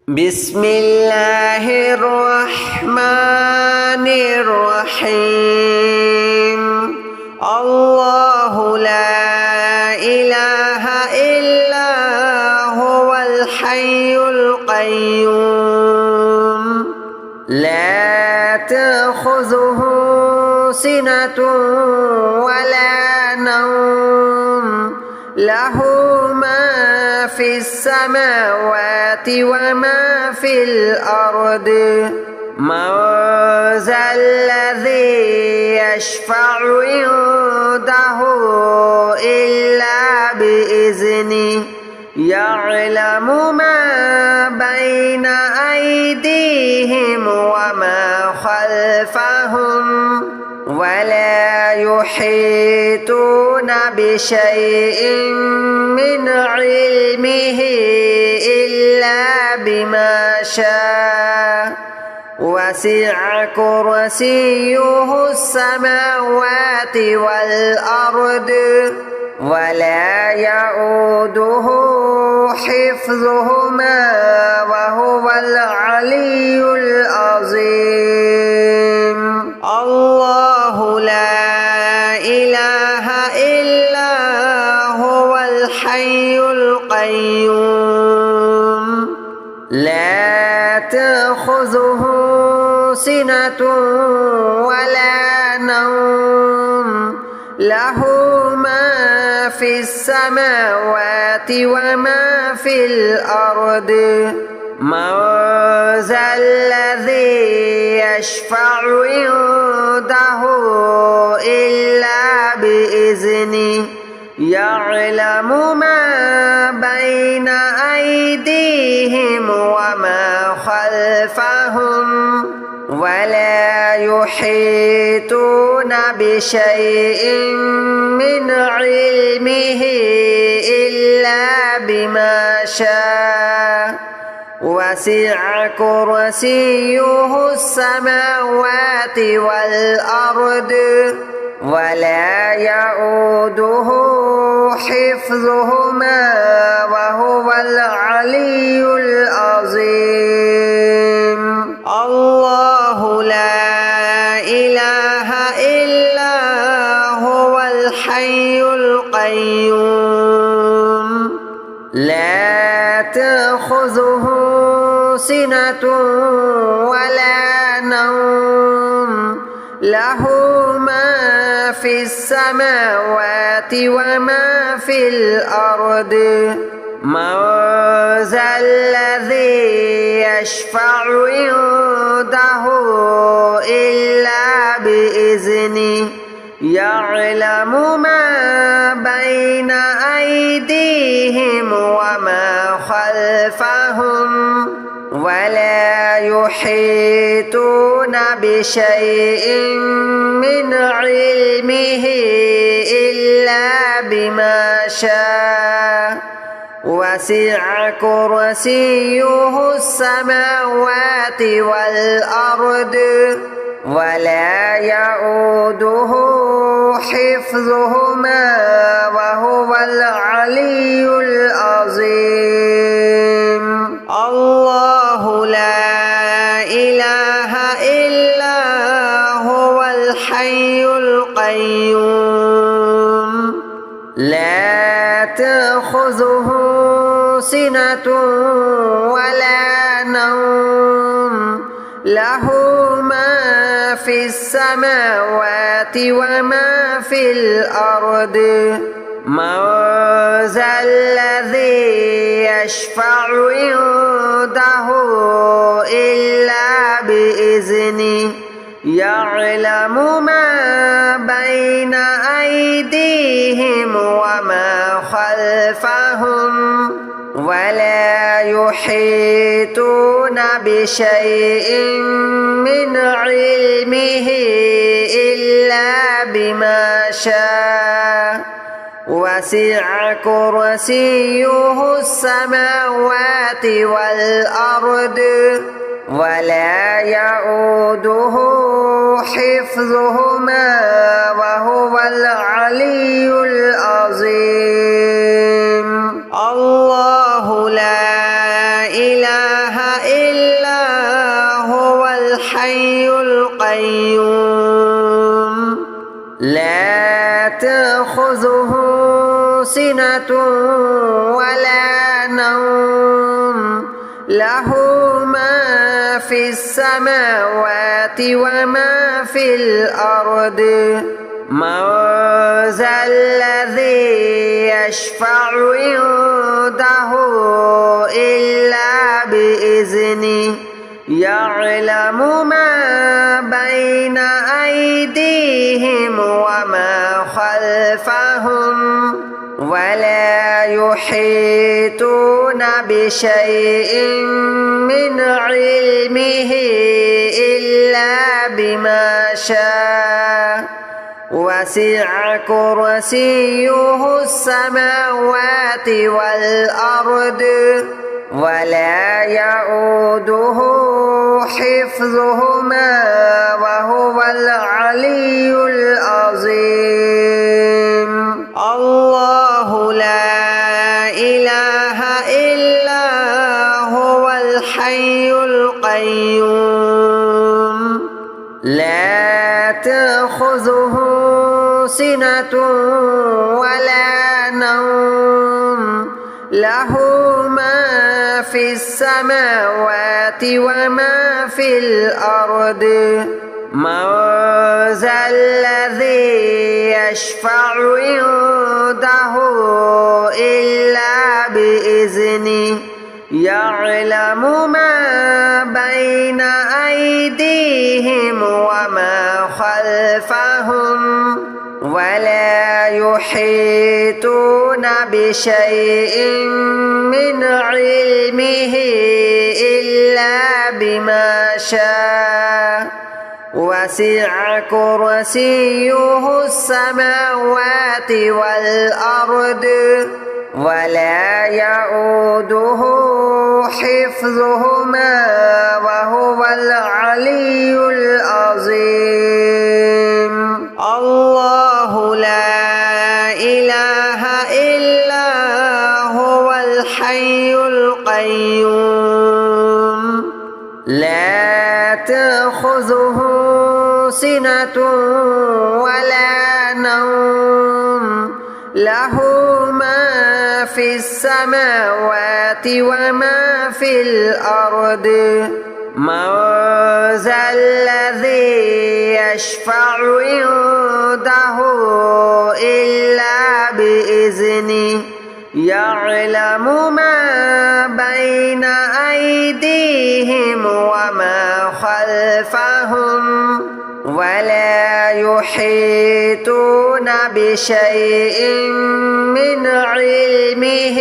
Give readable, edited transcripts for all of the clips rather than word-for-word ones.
بسم الله الرحمن الرحيم الله لا إله إلا هو الحي القيوم لا تأخذه سنة ولا نوم له ما في السماوات وما في الأرض من ذا الذي يشفع عنده إلا بإذنه يعلم ما بين أيديهم وما خلفهم ولا يحيطون بشيء من علمه إلا بما شاء وسع كرسيه السماوات والأرض ولا يؤوده حفظهما وهو العلي العظيم الله لا إله إلا هو الحي القيوم لا تأخذه سنة ولا نوم له ما في السماوات وما في الأرض من ذا الذي يشفع عنده إلا بإذنه يعلم ما بين أيديهم وما خلفهم ولا يحيطون بشيء من علمه إلا بما شاء وسع كرسيه السماوات والأرض ولا يؤوده حفظهما وهو العلي العظيم الله لا إله إلا هو الحي القيوم لا تأخذه سنة ولا نوم له ما في السماوات وما في الأرض من ذا الذي يشفع عنده إلا بإذنه يعلم ما بين أيديهم وما خلفهم ولا يحيطون بشيء من علمه إلا بما شاء وسع كرسيه السماوات والأرض ولا يؤوده حفظهما وهو العلي العظيم الله لا إله إلا هو الحي القيوم لا تأخذه سنة ولا نوم له ما في السماوات وما في الأرض من ذا الذي يشفع عنده إلا بإذنه يعلم ما بين أيديهم وما خلفهم ولا يحيطون بشيء من علمه إلا بما شاء وسع كرسيه السماوات والأرض ولا يؤوده حفظهما وهو العلي العظيم الله لا إله سنة ولا نوم له ما في السماوات وما في الأرض من ذا الذي يشفع عنده إلا بإذنه يعلم ما بين أيديهم وما خلفهم ولا يحيطون بشيء من علمه إلا بما شاء وسع كرسيه السماوات والأرض ولا يؤوده حفظهما وهو العلي العظيم الله لا إله إلا هو الحي القيوم لا تأخذه سنة ولا نوم له ما في السماوات وما في الأرض من ذا الذي يشفع عنده إلا بإذنه يعلم ما بين أيديهم وما خلفهم ولا يحيطون بشيء من علمه إلا بما شاء وسع كرسيه السماوات والأرض ولا يؤوده حفظهما وهو العلي العظيم الله لا إله إلا هو الحي القيوم لا تأخذه سنة ولا نوم له ما في السماوات وما في الأرض من ذا الذي يشفع عنده إلا بإذنه يعلم ما بين أيديهم وما خلفهم ولا يحيطون بشيء من علمه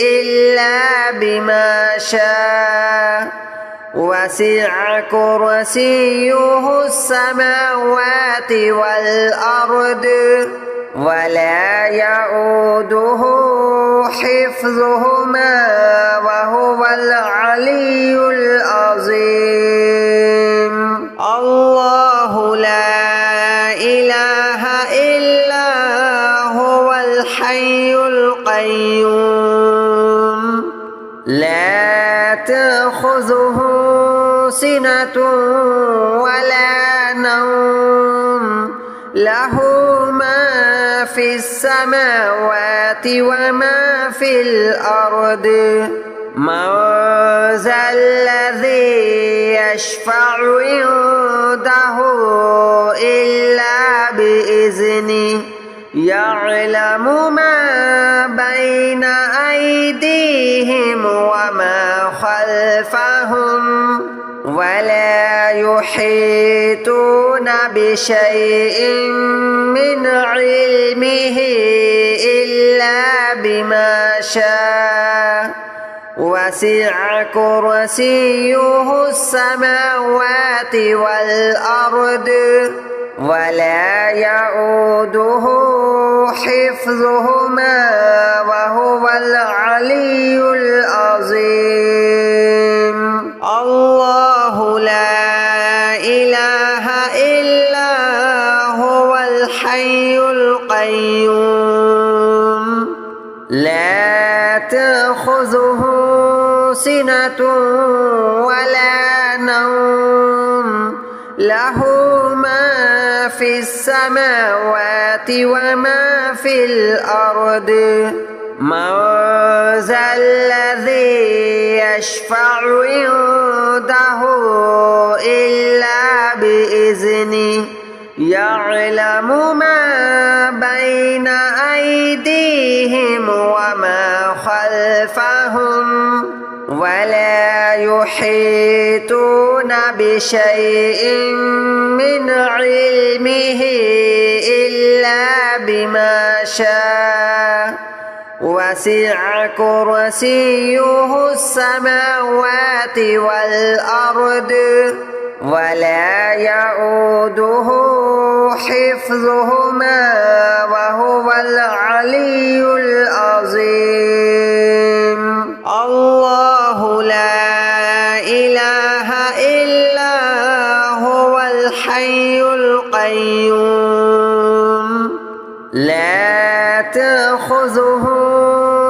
إلا بما شاء وسع كرسيه السماوات والأرض ولا يؤوده حفظهما وهو العلي العظيم الله لا إله إلا هو الحي القيوم لا تأخذه سنة ولا نوم له ما في السماوات وما في الأرض من ذا الذي يشفع عنده إلا بإذنه يعلم ما بين أيديهم وما خلفهم ولا يحيطون بشيء من علمه إلا بما شاء وسع كرسيه السماوات والأرض ولا يؤوده حفظهما وهو العلي العظيم الله لا إله إلا هو الحي القيوم لا تأخذه سنة ولا نوم له ما في السماوات وما في الأرض من ذا الذي يشفع عنده إلا بإذنه يعلم ما بين أيديهم وما خلفهم ولا يحيطون بشيء من علمه إلا بما شاء وسع كرسيه السماوات والأرض ولا يؤوده حفظهما وهو العلي العظيم الله لا إله إلا هو الحي القيوم لا تأخذه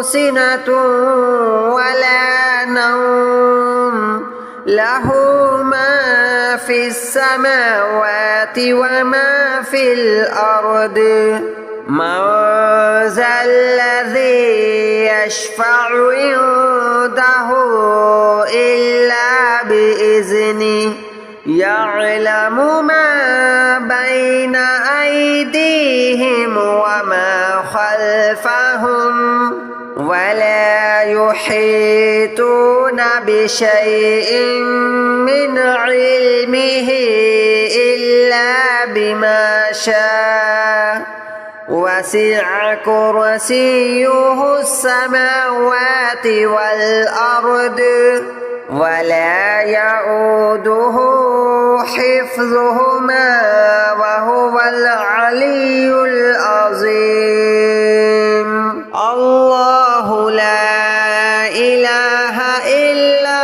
سنة ولا نوم له ما في السماوات وما في الأرض من ذا الذي يشفع عنده إلا بإذنه يعلم ما بين أيديهم وما خلفهم ولا يحيطون بشيء من علمه إلا بما شاء وسع كرسيه السماوات والأرض ولا يؤوده حفظهما وهو العلي العظيم الله لا إله إلا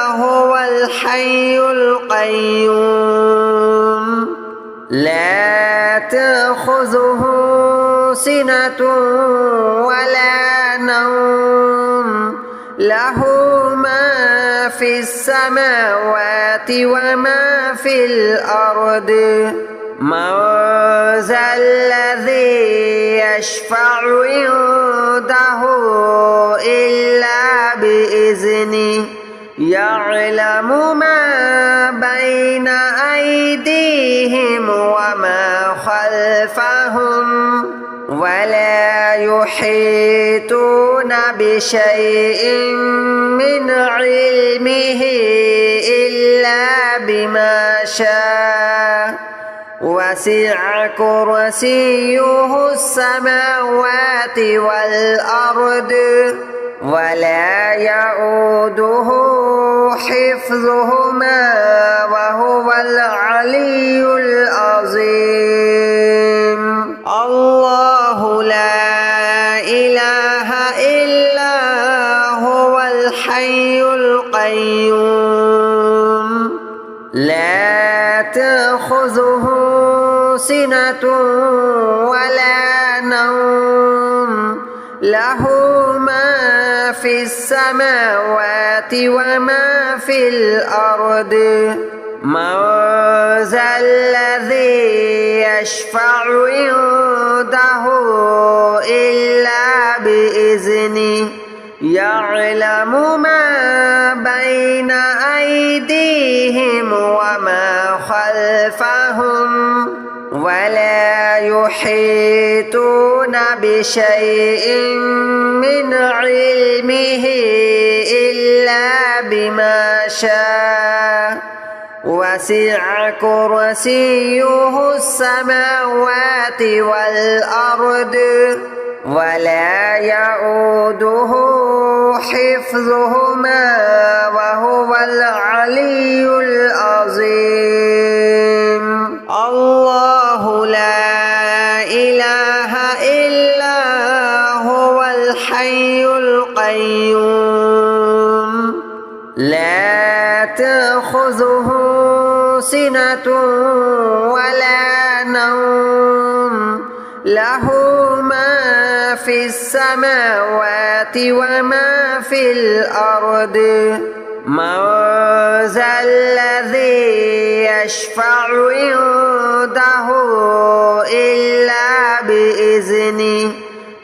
هو الحي القيوم لا تأخذه سنة ولا نوم له ما في السماوات وما في الأرض من ذا الذي يشفع عنده إلا بإذنه يعلم ما بين أيديهم وما خلفهم ولا يحيطون بشيء من علمه إلا بما شاء وسع كرسيه السماوات والأرض ولا يؤوده حفظهما وهو العلي العظيم الله لا إله إلا هو الحي القيوم لا تأخذه سنة ولا نوم له ما في السماوات وما في الأرض من ذا الذي يشفع عنده إلا بإذنه يعلم ما بين أيديهم وما خلفهم ولا يحيطون بشيء من علمه إلا بما شاء وسع كرسيه السماوات والأرض ولا يؤوده حفظهما وهو العلي العظيم الله لا إله إلا هو الحي القيوم لا تأخذه سنة ولا نوم له ما في السماوات وما في الأرض من ذا الذي يشفع عنده إلا بإذنه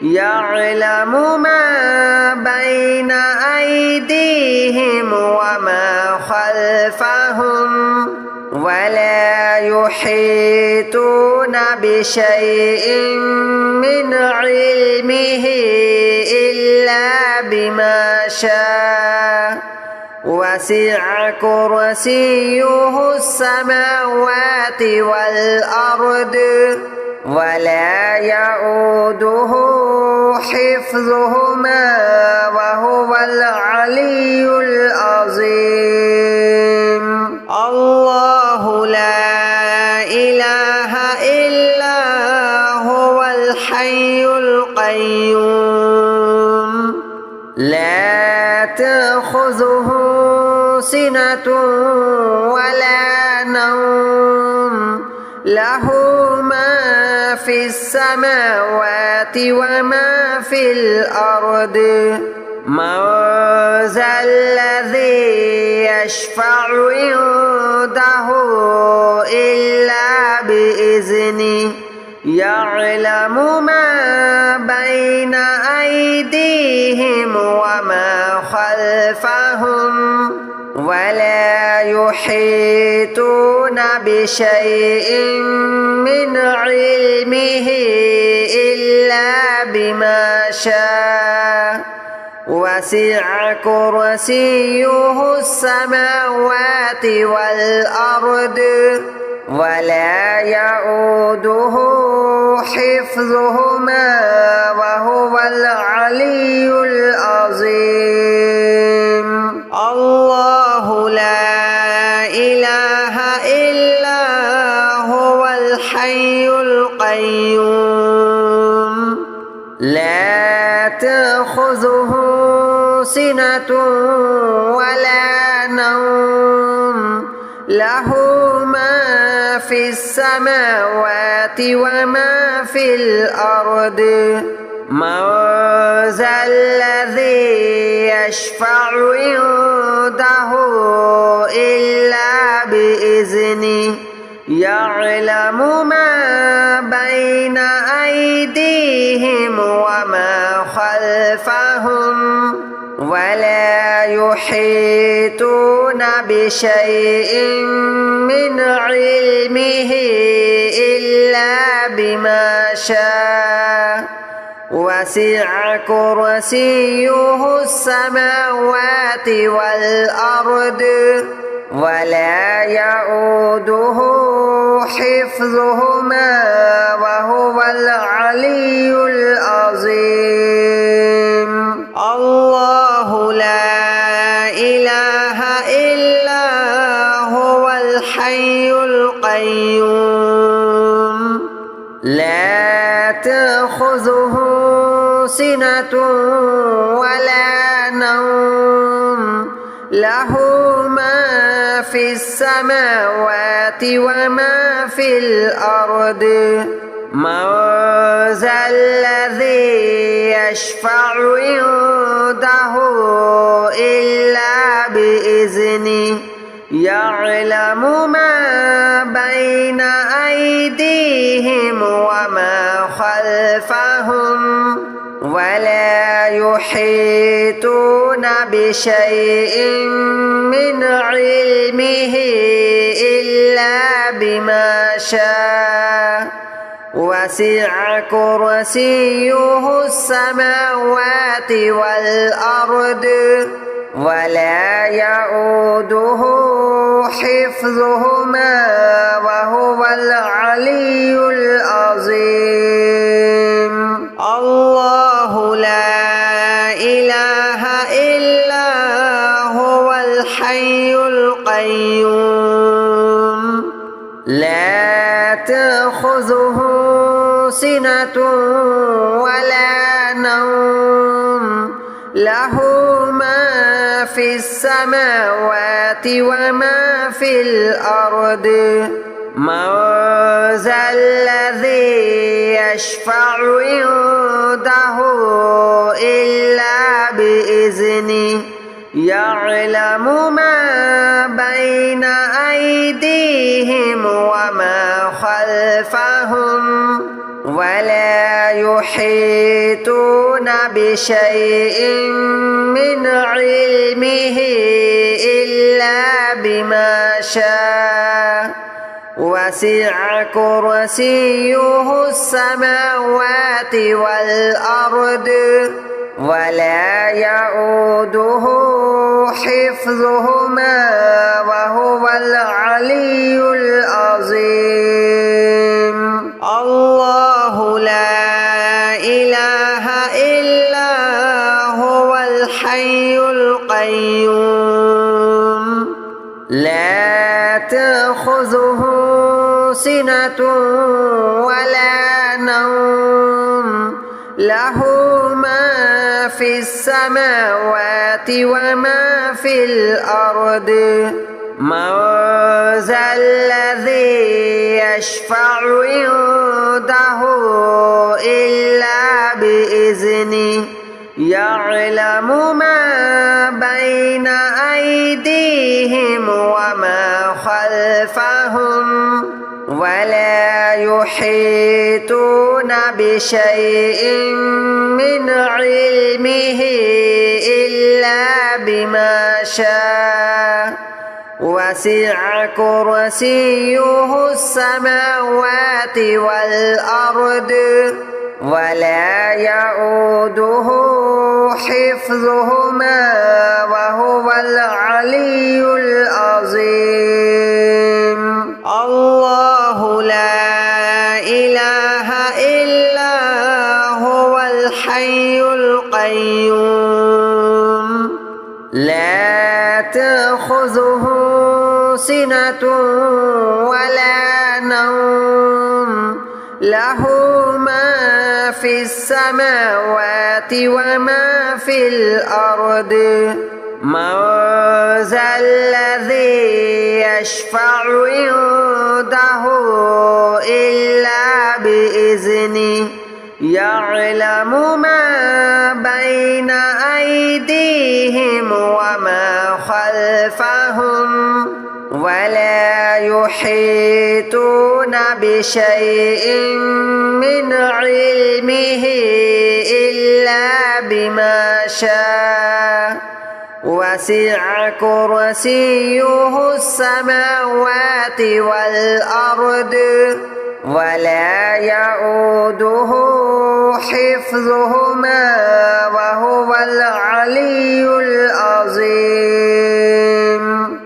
يعلم ما بين أيديهم وما خلفهم ولا يحيطون بشيء من علمه إلا بما شاء وسع كرسيه السماوات والأرض ولا يؤوده حفظهما وهو العلي العظيم الله لا إله إلا هو الحي القيوم لا تأخذه سنة ولا نوم له ما في السماوات وما في الأرض من ذا الذي يشفع عنده إلا بإذنه يعلم ما بين أيديهم وما خلفهم ولا يحيطون بشيء من علمه إلا بما شاء وسع كرسيه السماوات والأرض ولا يؤوده حفظهما وهو العلي العظيم الله لا إله إلا هو الحي القيوم لا تأخذه سنة ولا نوم له ما في السماوات وما في الأرض من ذا الذي يشفع عنده إلا بإذنه يعلم ما بين أيديهم وما خلفهم ولا يحيطون بشيء من علمه إلا بما شاء وسع كرسيه السماوات والأرض ولا يؤوده حفظهما وهو العلي العظيم الله لا إله إلا هو الحي القيوم لا تأخذه سنة ولا نوم له ما في السماوات وما في الأرض من ذا الذي يشفع عنده إلا بإذنه يعلم ما بين أيديهم وما خلفهم ولا يحيطون بشيء من علمه إلا بما شاء وسع كرسيه السماوات والأرض ولا يؤوده حفظهما وهو العلي العظيم الله لا إله إلا هو الحي القيوم لا تأخذه سنة ولا نوم له ما في السماوات وما في الأرض من ذا الذي يشفع عنده إلا بإذنه يعلم ما بين أيديهم وما خلفهم ولا يحيطون بشيء من علمه إلا بما شاء وسع كرسيه السماوات والأرض ولا يؤوده حفظهما وهو العلي العظيم الله لا إله إلا هو الحي القيوم لا تأخذه سنة ولا نوم له ما في السماوات وما في الأرض من ذا الذي يشفع عنده إلا بإذنه يعلم ما بين أيديهم وما خلفهم ولا يحيطون بشيء من علمه إلا بما شاء وسع كرسيه السماوات والأرض ولا يؤوده حفظهما وهو العلي العظيم الله لا إله إلا هو الحي القيوم لا تأخذه سنة ولا نوم له ما في السماوات وما في الأرض من ذا الذي يشفع عنده إلا بإذنه يعلم ما بين أيديهم وما خلفهم ولا يحيطون بشيء من علمه إلا بما شاء وسع كرسيه السماوات والأرض ولا يؤوده حفظهما وهو العلي العظيم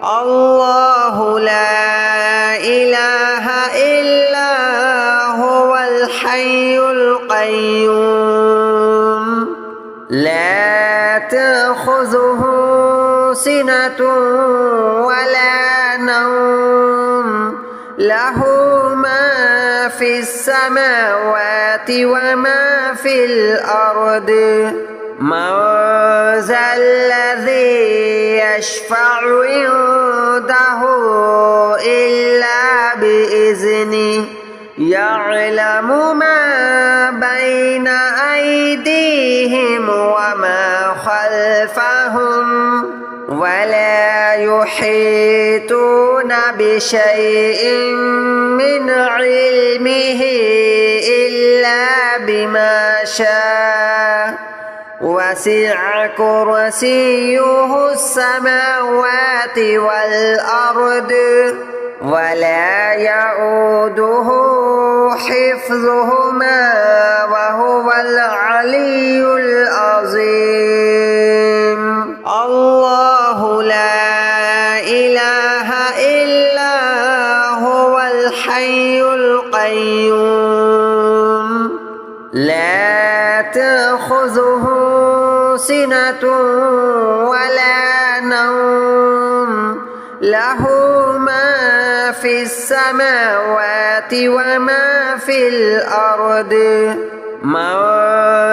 الله لا إله إلا هو الحي القيوم لا تأخذه سنة ولا نوم له ما في السماوات وما في الأرض من ذا الذي يشفع عنده إلا بإذنه يعلم ما بين أيديهم وما خلفهم ولا يحيطون بشيء من علمه إلا بما شاء وسع كرسيه السماوات والأرض ولا يؤوده حفظهما وهو العلي العظيم الله لا إله إلا هو الحي القيوم لا تأخذه سنة ولا نوم له ما في السماوات وما في الأرض من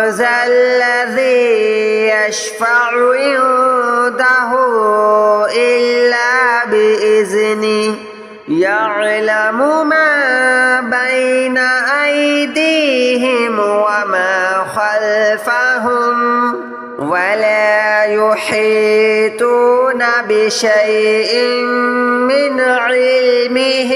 ذا الذي يشفع عنده إلا بإذنه يعلم ما بين أيديهم وما خلفهم ولا يحيطون بشيء من علمه